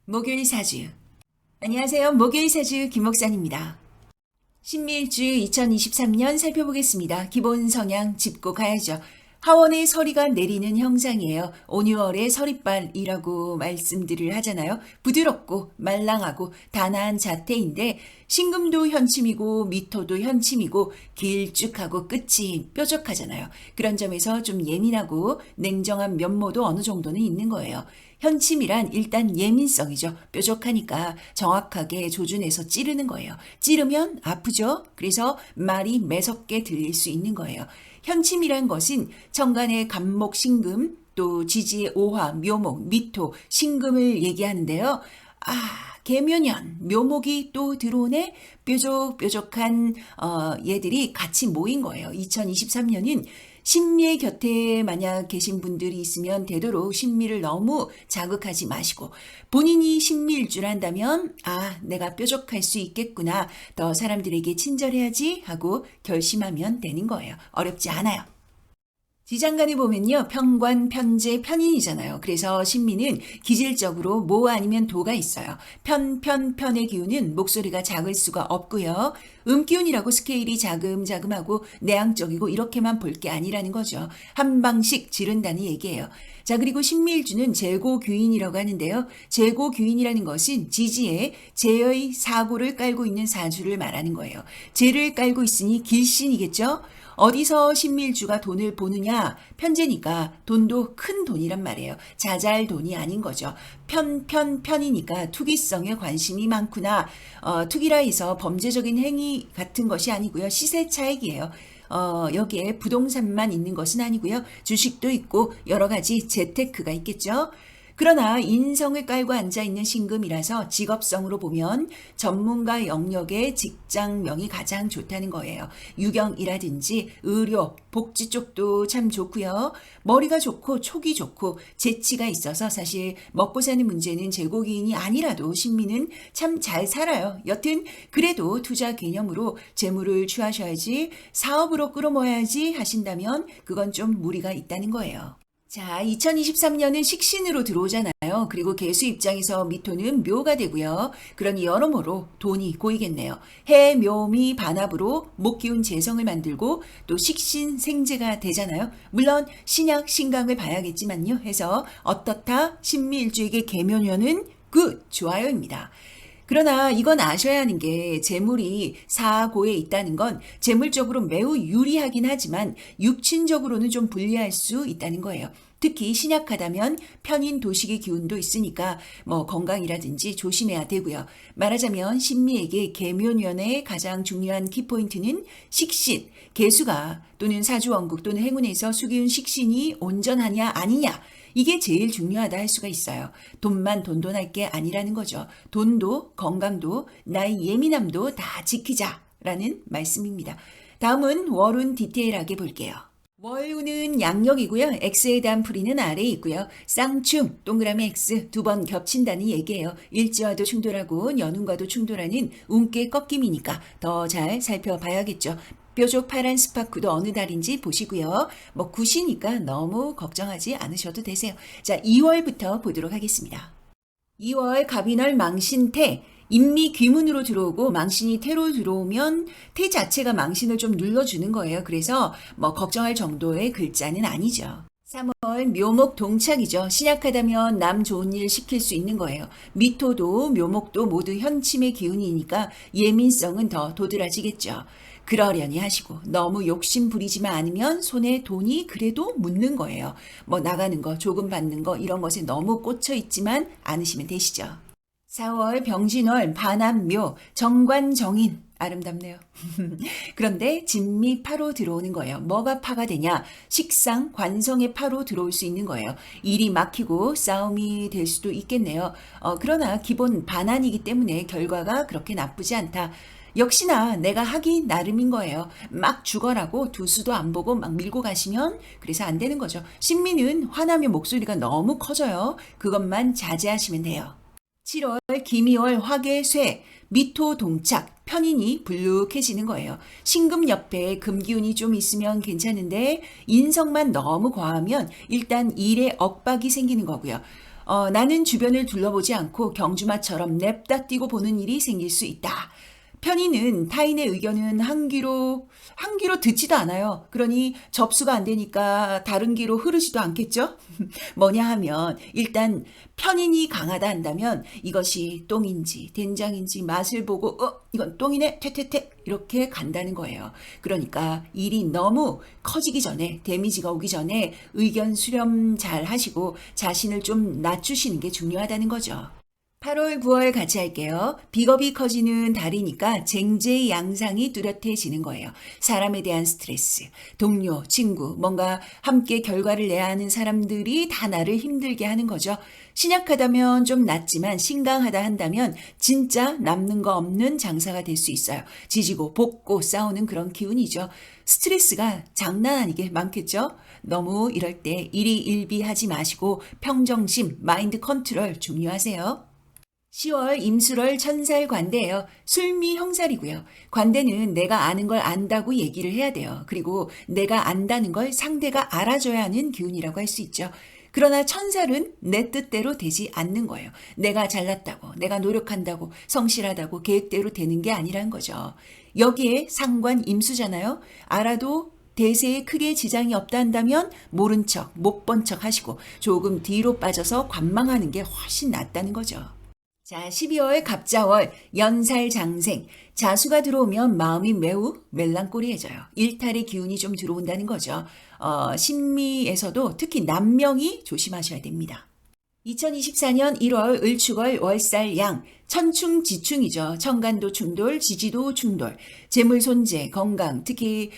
목요일 사주. 안녕하세요. 목요일 사주 김 목사입니다. 신밀주 2023년 살펴보겠습니다. 기본 성향 짚고 가야죠. 하원의 서리가 내리는 형상이에요. 온유월의 서리빨이라고 말씀들을 하잖아요. 부드럽고 말랑하고 단아한 자태인데 신금도 현침이고 미토도 현침이고 길쭉하고 끝이 뾰족하잖아요. 그런 점에서 좀 예민하고 냉정한 면모도 어느 정도는 있는 거예요. 현침이란 일단 예민성이죠. 뾰족하니까 정확하게 조준해서 찌르는 거예요. 찌르면 아프죠. 그래서 말이 매섭게 들릴 수 있는 거예요. 현침이란 것은 천간의 간목 신금, 또 지지의 오화, 묘목, 미토, 신금을 얘기하는데요. 계묘년, 묘목이 또 들어오네? 뾰족뾰족한 얘들이 같이 모인 거예요. 2023년은 신미의 곁에 만약 계신 분들이 있으면 되도록 신미를 너무 자극하지 마시고 본인이 신미일 줄 안다면 내가 뾰족할 수 있겠구나. 더 사람들에게 친절해야지 하고 결심하면 되는 거예요. 어렵지 않아요. 지장간에 보면요. 편관, 편재, 편인이잖아요. 그래서 신미는 기질적으로 모 아니면 도가 있어요. 편의 기운은 목소리가 작을 수가 없고요. 기운이라고 스케일이 자금자금하고 내향적이고 이렇게만 볼 게 아니라는 거죠. 한 방씩 지른다는 얘기예요. 자, 그리고 신미일주는 재고규인이라고 하는데요. 재고규인이라는 것은 지지에 재의 사고를 깔고 있는 사주를 말하는 거예요. 재를 깔고 있으니 길신이겠죠? 어디서 신밀주가 돈을 보느냐? 편재니까 돈도 큰 돈이란 말이에요. 자잘 돈이 아닌 거죠. 편이니까 투기성에 관심이 많구나. 투기라 해서 범죄적인 행위 같은 것이 아니고요. 시세 차익이에요. 여기에 부동산만 있는 것은 아니고요. 주식도 있고 여러 가지 재테크가 있겠죠. 그러나 인성을 깔고 앉아있는 신금이라서 직업성으로 보면 전문가 영역의 직장명이 가장 좋다는 거예요. 유경이라든지 의료, 복지 쪽도 참 좋고요. 머리가 좋고 촉이 좋고 재치가 있어서 사실 먹고 사는 문제는 재고기인이 아니라도 신민은 참 잘 살아요. 여튼 그래도 투자 개념으로 재물을 취하셔야지 사업으로 끌어모아야지 하신다면 그건 좀 무리가 있다는 거예요. 자, 2023년은 식신으로 들어오잖아요. 그리고 개수 입장에서 미토는 묘가 되고요. 그러니 여러모로 돈이 고이겠네요. 해, 묘, 미, 반합으로 목기운 재성을 만들고 또 식신 생재가 되잖아요. 물론 신약, 신강을 봐야겠지만요. 해서 어떻다? 신미일주에게 계묘년은 굿! 좋아요입니다. 그러나 이건 아셔야 하는 게 재물이 사고에 있다는 건 재물적으로 매우 유리하긴 하지만 육친적으로는 좀 불리할 수 있다는 거예요. 특히 신약하다면 편인 도식의 기운도 있으니까 건강이라든지 조심해야 되고요. 말하자면 신미에게 계묘년의 가장 중요한 키포인트는 식신, 개수가 또는 사주원국 또는 행운에서 수기운 식신이 온전하냐 아니냐 이게 제일 중요하다 할 수가 있어요. 돈만 돈돈할 게 아니라는 거죠. 돈도 건강도 나의 예민함도 다 지키자라는 말씀입니다. 다음은 월운 디테일하게 볼게요. 월운은 양력이고요. X에 대한 풀이는 아래에 있고요. 쌍충, 동그라미 X 두 번 겹친다는 얘기예요. 일지와도 충돌하고 연운과도 충돌하는 운께 꺾임이니까 더 잘 살펴봐야겠죠. 뾰족 파란 스파크도 어느 달인지 보시고요. 굿이니까 너무 걱정하지 않으셔도 되세요. 자, 2월부터 보도록 하겠습니다. 2월 갑인월 망신태, 인미 귀문으로 들어오고 망신이 태로 들어오면 태 자체가 망신을 좀 눌러주는 거예요. 그래서 걱정할 정도의 글자는 아니죠. 3월 묘목 동착이죠. 신약하다면 남 좋은 일 시킬 수 있는 거예요. 미토도 묘목도 모두 현침의 기운이니까 예민성은 더 도드라지겠죠. 그러려니 하시고 너무 욕심 부리지만 않으면 손에 돈이 그래도 묻는 거예요. 나가는 거, 조금 받는 거 이런 것에 너무 꽂혀 있지만 않으시면 되시죠. 4월 병진월 반암묘 정관정인 아름답네요. 그런데 진미 파로 들어오는 거예요. 뭐가 파가 되냐? 식상, 관성의 파로 들어올 수 있는 거예요. 일이 막히고 싸움이 될 수도 있겠네요. 그러나 기본 반환이기 때문에 결과가 그렇게 나쁘지 않다. 역시나 내가 하기 나름인 거예요. 막 죽어라고 두 수도 안 보고 막 밀고 가시면 그래서 안 되는 거죠. 신미는 화나면 목소리가 너무 커져요. 그것만 자제하시면 돼요. 7월 기미월 화계쇠 미토 동착 편인이 불룩해지는 거예요. 신금 옆에 금기운이 좀 있으면 괜찮은데 인성만 너무 과하면 일단 일에 억박이 생기는 거고요. 나는 주변을 둘러보지 않고 경주마처럼 냅다 뛰고 보는 일이 생길 수 있다. 편의는 타인의 의견은 한 귀로 듣지도 않아요. 그러니 접수가 안 되니까 다른 귀로 흐르지도 않겠죠? 뭐냐 하면 일단 편인이 강하다 한다면 이것이 똥인지 된장인지 맛을 보고 이건 똥이네 퇴퇴퇴 이렇게 간다는 거예요. 그러니까 일이 너무 커지기 전에 데미지가 오기 전에 의견 수렴 잘 하시고 자신을 좀 낮추시는 게 중요하다는 거죠. 8월, 9월 같이 할게요. 비겁이 커지는 달이니까 쟁제의 양상이 뚜렷해지는 거예요. 사람에 대한 스트레스, 동료, 친구, 뭔가 함께 결과를 내야 하는 사람들이 다 나를 힘들게 하는 거죠. 신약하다면 좀 낫지만 신강하다 한다면 진짜 남는 거 없는 장사가 될 수 있어요. 지지고 볶고 싸우는 그런 기운이죠. 스트레스가 장난 아니게 많겠죠? 너무 이럴 때 일희일비하지 마시고 평정심, 마인드 컨트롤 중요하세요. 10월 임술월 천살 관대예요. 술미 형살이고요. 관대는 내가 아는 걸 안다고 얘기를 해야 돼요. 그리고 내가 안다는 걸 상대가 알아줘야 하는 기운이라고 할 수 있죠. 그러나 천살은 내 뜻대로 되지 않는 거예요. 내가 잘났다고, 내가 노력한다고, 성실하다고 계획대로 되는 게 아니란 거죠. 여기에 상관 임수잖아요. 알아도 대세에 크게 지장이 없다 한다면 모른 척, 못 본 척 하시고 조금 뒤로 빠져서 관망하는 게 훨씬 낫다는 거죠. 자, 12월 갑자월 연살장생. 자수가 들어오면 마음이 매우 멜랑꼬리해져요. 일탈의 기운이 좀 들어온다는 거죠. 신미에서도 특히 남명이 조심하셔야 됩니다. 2024년 1월 을축월 월살양 천충지충이죠. 천간도 충돌, 지지도 충돌, 재물 손재, 건강, 특히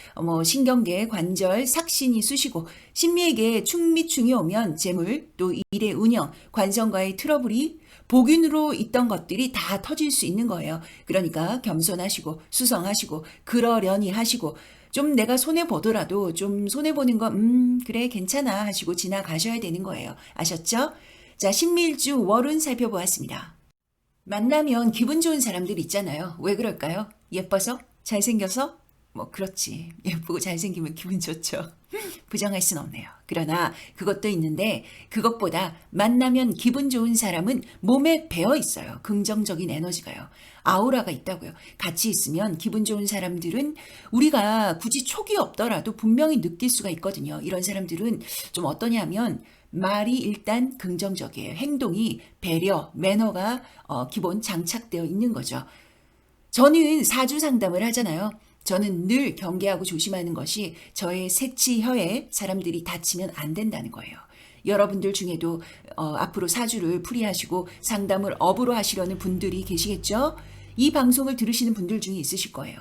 신경계, 관절, 삭신이 쑤시고 신미에게 충미충이 오면 재물, 또 일의 운영, 관성과의 트러블이 복윤으로 있던 것들이 다 터질 수 있는 거예요. 그러니까 겸손하시고 수성하시고 그러려니 하시고 좀 내가 손해보더라도 좀 손해보는 거 그래 괜찮아 하시고 지나가셔야 되는 거예요. 아셨죠? 자, 신밀주 월운 살펴보았습니다. 만나면 기분 좋은 사람들 있잖아요. 왜 그럴까요? 예뻐서? 잘생겨서? 그렇지. 예쁘고 잘생기면 기분 좋죠. 부정할 순 없네요. 그러나 그것도 있는데 그것보다 만나면 기분 좋은 사람은 몸에 배어 있어요. 긍정적인 에너지가요. 아우라가 있다고요. 같이 있으면 기분 좋은 사람들은 우리가 굳이 촉이 없더라도 분명히 느낄 수가 있거든요. 이런 사람들은 좀 어떠냐면 말이 일단 긍정적이에요. 행동이 배려, 매너가 기본 장착되어 있는 거죠. 저는 사주 상담을 하잖아요. 저는 늘 경계하고 조심하는 것이 저의 새치혀에 사람들이 다치면 안 된다는 거예요. 여러분들 중에도 앞으로 사주를 풀이하시고 상담을 업으로 하시려는 분들이 계시겠죠? 이 방송을 들으시는 분들 중에 있으실 거예요.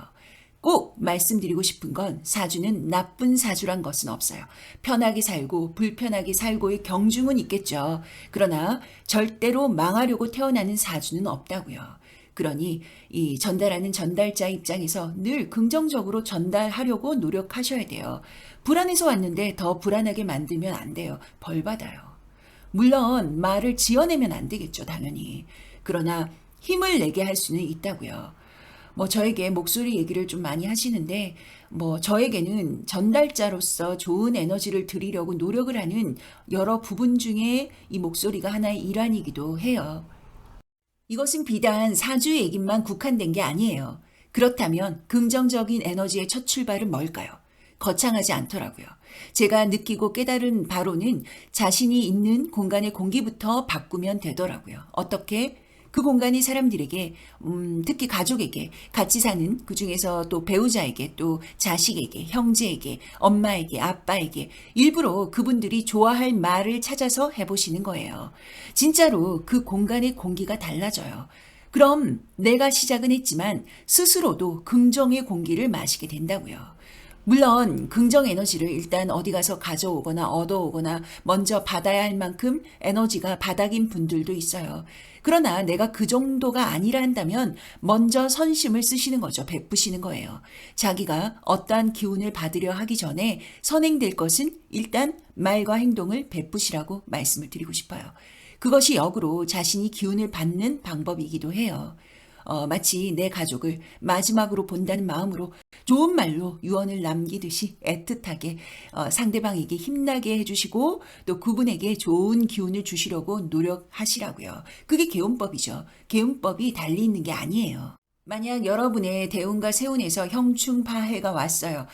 꼭 말씀드리고 싶은 건 사주는 나쁜 사주란 것은 없어요. 편하게 살고 불편하게 살고의 경중은 있겠죠. 그러나 절대로 망하려고 태어나는 사주는 없다고요. 그러니 이 전달하는 전달자 입장에서 늘 긍정적으로 전달하려고 노력하셔야 돼요. 불안해서 왔는데 더 불안하게 만들면 안 돼요. 벌 받아요. 물론 말을 지어내면 안 되겠죠, 당연히. 그러나 힘을 내게 할 수는 있다고요. 저에게 목소리 얘기를 좀 많이 하시는데 저에게는 전달자로서 좋은 에너지를 드리려고 노력을 하는 여러 부분 중에 이 목소리가 하나의 일환이기도 해요. 이것은 비단 사주 얘기만 국한된 게 아니에요. 그렇다면 긍정적인 에너지의 첫 출발은 뭘까요? 거창하지 않더라고요. 제가 느끼고 깨달은 바로는 자신이 있는 공간의 공기부터 바꾸면 되더라고요. 어떻게? 그 공간이 사람들에게 특히 가족에게 같이 사는 그중에서 또 배우자에게 또 자식에게 형제에게 엄마에게 아빠에게 일부러 그분들이 좋아할 말을 찾아서 해보시는 거예요. 진짜로 그 공간의 공기가 달라져요. 그럼 내가 시작은 했지만 스스로도 긍정의 공기를 마시게 된다고요. 물론 긍정 에너지를 일단 어디 가서 가져오거나 얻어오거나 먼저 받아야 할 만큼 에너지가 바닥인 분들도 있어요. 그러나 내가 그 정도가 아니라 한다면 먼저 선심을 쓰시는 거죠. 베푸시는 거예요. 자기가 어떠한 기운을 받으려 하기 전에 선행될 것은 일단 말과 행동을 베푸시라고 말씀을 드리고 싶어요. 그것이 역으로 자신이 기운을 받는 방법이기도 해요. 마치 내 가족을 마지막으로 본다는 마음으로 좋은 말로 유언을 남기듯이 애틋하게 상대방에게 힘나게 해주시고 또 그분에게 좋은 기운을 주시려고 노력하시라고요. 그게 개운법이죠. 개운법이 달리 있는 게 아니에요. 만약 여러분의 대운과 세운에서 형충파해가 왔어요.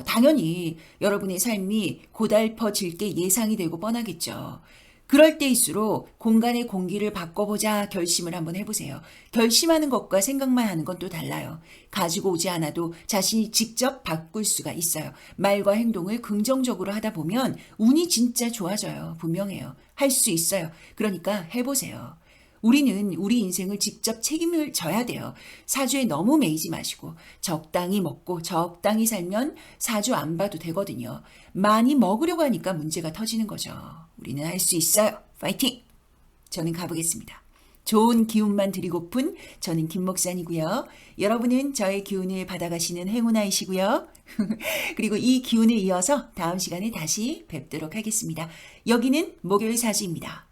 당연히 여러분의 삶이 고달퍼질 게 예상이 되고 뻔하겠죠. 그럴 때일수록 공간의 공기를 바꿔보자 결심을 한번 해보세요. 결심하는 것과 생각만 하는 건 또 달라요. 가지고 오지 않아도 자신이 직접 바꿀 수가 있어요. 말과 행동을 긍정적으로 하다 보면 운이 진짜 좋아져요. 분명해요. 할 수 있어요. 그러니까 해보세요. 우리는 우리 인생을 직접 책임을 져야 돼요. 사주에 너무 매이지 마시고 적당히 먹고 적당히 살면 사주 안 봐도 되거든요. 많이 먹으려고 하니까 문제가 터지는 거죠. 우리는 할 수 있어요. 파이팅! 저는 가보겠습니다. 좋은 기운만 드리고픈 저는 김 목사이고요. 여러분은 저의 기운을 받아가시는 행운아이시고요. 그리고 이 기운을 이어서 다음 시간에 다시 뵙도록 하겠습니다. 여기는 목요일 사주입니다.